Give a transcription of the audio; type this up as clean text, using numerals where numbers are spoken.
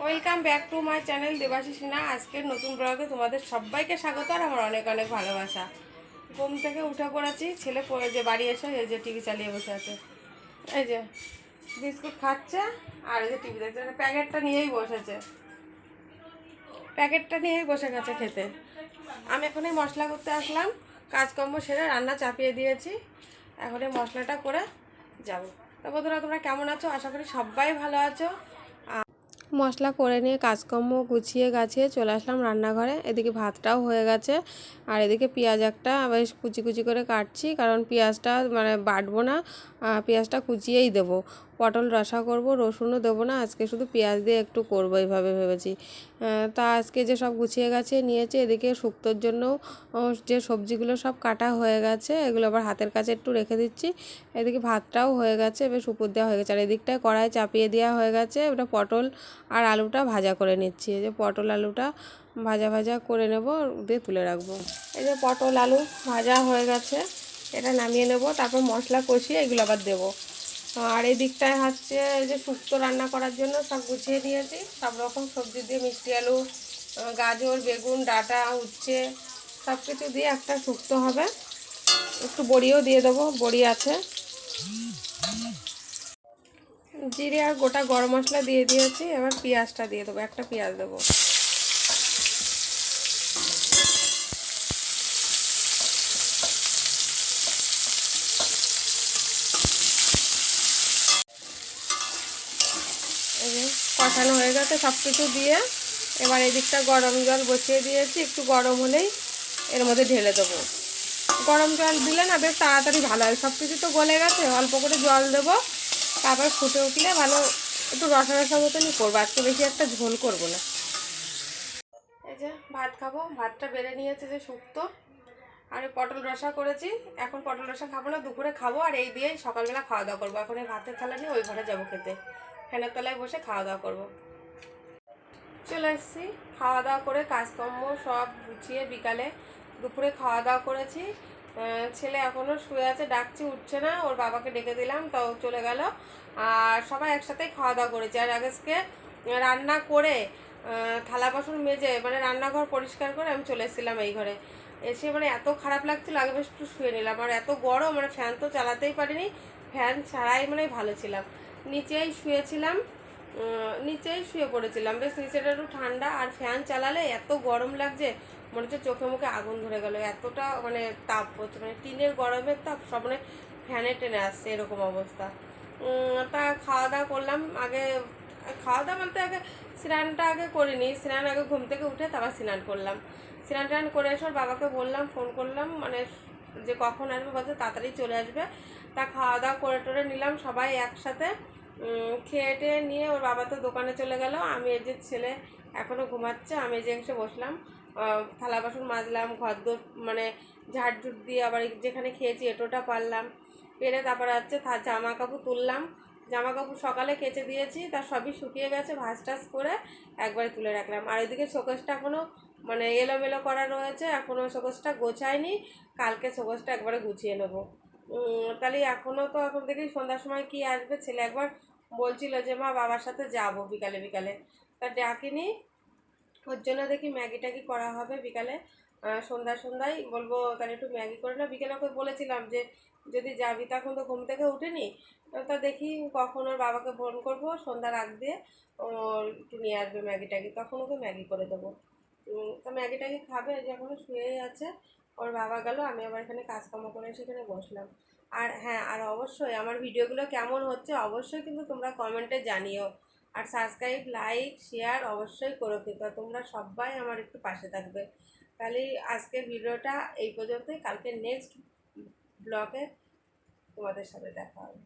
Welcome back to my channel Debashis Sinha. আজকের নতুন ব্লগে তোমাদের সবাইকে স্বাগত আর আমার অনেক অনেক ভালোবাসা। ঘুম থেকে উঠে পড়েছি, ছেলে পড়ে যে বাড়ি এসে এই যে টিভি চালিয়ে বসে আছে, এই যে বিস্কুট খাচ্ছে আর এই যে টিভি দেখছে। প্যাকেটটা নিয়েই বসেছে, প্যাকেটটা নিয়েই বসে গেছে খেতে। আমি এখন এই মশলা করতে আসলাম, কাজকর্ম সেরে রান্না চাপিয়ে দিয়েছি, এখন এই মশলাটা করে যাবো। তো বন্ধুরা, তোমরা কেমন আছো? আশা করি সবাই ভালো আছো। মশলা করে নিয়ে কাজকর্ম গুছিয়ে গাছিয়ে চলে আসলাম রান্নাঘরে। এদিকে ভাতটাও হয়ে গেছে আর এদিকে পেঁয়াজ একটা বেশ কুচি কুচি করে কাটছি, কারণ পেঁয়াজটা মানে বাটবো না, পেঁয়াজটা কুচিয়েই দেবো। পটল রসা করব, রসুনও দেবো না, আজকে শুধু পেঁয়াজ দিয়ে একটু করবো এইভাবে ভেবেছি। তা আজকে যে সব গুছিয়ে গাছিয়ে নিয়েছে, এদিকে শুক্তোর জন্য যে সবজিগুলো সব কাটা হয়ে গেছে, এগুলো আবার হাতের কাছে একটু রেখে দিচ্ছি। এদিকে ভাতটাও হয়ে গেছে, বেশ উপর দেওয়া হয়ে গেছে, আর এদিকটায় কড়াই চাপিয়ে দেওয়া হয়ে গেছে। ওটা পটল আর আলুটা ভাজা করে নিচ্ছি। এই যে পটল আলুটা ভাজা ভাজা করে নেব, দিয়ে তুলে রাখবো। এই যে পটল আলু ভাজা হয়ে গেছে, এটা নামিয়ে নেব, তারপর মশলা কষিয়ে এগুলো আবার দেবো। আর এই দিকটায় হচ্ছে এই যে শুক্তো রান্না করার জন্য সব গুছিয়ে দিয়েছি, সব রকম সবজি দিয়ে, মিষ্টি আলু, গাজর, বেগুন, ডাঁটা, উচ্ছে সব কিছু দিয়ে একটা শুক্তো হবে। একটু বড়িও দিয়ে দেবো, বড়ি আছে। জিরে আর গোটা গরম মশলা দিয়ে দিয়েছি, এবার পেঁয়াজটা দিয়ে দেবো, একটা পেঁয়াজ দেবো। এই যে কষানো হয়ে গেছে সব কিছু দিয়ে, এবার এদিকটা গরম জল বসিয়ে দিয়েছি, একটু গরম হলেই এর মধ্যে ঢেলে দেবো। গরম জল দিলে না বেশ তাড়াতাড়ি ভালো হয়, সব কিছু তো গলে গেছে, অল্প করে জল দেবো, তারপর ফুটে উঠলে ভালো একটু রসা রসা মতনই করবো, আজকে বেশি একটা ঝোল করবো না। এই যে ভাত খাবো, ভাতটা বেড়ে নিয়েছে যে শুক্তো আর পটল রসা করেছি। এখন পটল রসা খাবো না, দুপুরে খাবো, আর এই দিয়েই সকালবেলা খাওয়া দাওয়া করবো। এখন এই ভাতের থালা নিয়ে ওই ঘরে যাবো খেতে, ফ্যানের তলায় বসে খাওয়া দাওয়া করবো। চলে এসেছি, খাওয়া দাওয়া করে কাজকর্ম সব গুছিয়ে বিকালে দুপুরে খাওয়া দাওয়া করেছি। ছেলে এখনও শুয়ে আছে, ডাকছি উঠছে না, ওর বাবাকে ডেকে দিলাম, তাও চলে গেল। আর সবাই একসাথেই খাওয়া দাওয়া করেছি। আর আজকে রান্না করে থালা বাসন মেজে মানে রান্নাঘর পরিষ্কার করে আমি চলে এসেছিলাম এই ঘরে। এসে মানে এত খারাপ লাগছিল, আগে বেশ একটু শুয়ে নিলাম, আর এত গরম, মানে ফ্যান তো চালাতেই পারিনি, ফ্যান ছাড়াই মানে ভালো ছিলাম। নিচেই শুয়েছিলাম, নিচেই শুয়ে পড়েছিলাম, বেশ নিচেটা একটু ঠান্ডা, আর ফ্যান চালালে এত গরম লাগছে, মনে হচ্ছে চোখে মুখে আগুন ধরে গেল, এতটা মানে তাপ হচ্ছে, মানে টিনের গরমের তাপ সব মানে ফ্যানে টেনে আসছে, এরকম অবস্থা। তা খাওয়া দাওয়া করলাম, আগে খাওয়া দাওয়া বলতে আগে স্নানটা আগে করিনি, স্নান আগে ঘুম থেকে উঠে তারপর স্নান করলাম। স্নান টান করে এসে ওর বাবাকে বললাম, ফোন করলাম, মানে যে কখন আসবে, বলতে তাড়াতাড়ি চলে আসবে। তা খাওয়া দাওয়া করে টোরে নিলাম সবাই একসাথে, খেয়ে টেয়ে নিয়ে ওর বাবা তো দোকানে চলে গেল। আমি এই যে ছেলে এখনও ঘুমাচ্ছে, আমি যে এসে বসলাম, থালা বাসন মাজলাম, ঘর দোর মানে ঝাড়ঝুট দিয়ে আবার যেখানে খেয়েছি এটোটা পারলাম, পেরে তারপরে হচ্ছে জামা কাপড় তুললাম। জামা কাপড় সকালে কেচে দিয়েছি, তার সবই শুকিয়ে গেছে, ভাঁজ টাজ করে একবারে তুলে রাখলাম। আর এদিকে শোকেসটা এখনও মানে এলোমেলো করা রয়েছে, এখনও শোকেসটা গোছায়নি, কালকে শোকেসটা একবারে গুছিয়ে নেবো। তাহলে এখনও তো এখন দেখি সন্ধ্যার সময় কি আসবে, ছেলে একবার বলছিল যে মা বাবার সাথে যাব বিকালে বিকালে, তা ডাকিনি, ওর জন্য দেখি ম্যাগি ট্যাগি করা হবে বিকালে। সন্ধ্যায় বলবো তাহলে একটু ম্যাগি করে না, বিকেলে ওকে বলেছিলাম যে যদি যাবি, তখন তো ঘুম থেকে উঠেনি, তা দেখি কখন ওর বাবাকে ফোন করবো সন্ধ্যার আগ দিয়ে ও একটু নিয়ে আসবে ম্যাগি ট্যাগি, তখন ওকে ম্যাগি করে দেবো। তো ম্যাগি ট্যাগি খাবে, যে এখনও শুয়েই আছে। ওর বাবা গেল, আমি আবার এখানে কাজকর্ম করে সেখানে বসলাম। আর হ্যাঁ, আর অবশ্যই আমার ভিডিওগুলো কেমন হচ্ছে অবশ্যই কিন্তু তোমরা কমেন্টে জানিও, আর সাবস্ক্রাইব, লাইক, শেয়ার অবশ্যই করো, কিন্তু তোমরা সবাই আমার একটু পাশে থাকবে। তাহলে আজকের ভিডিওটা এই পর্যন্তই, কালকে নেক্সট ব্লগে তোমাদের সাথে দেখা হবে।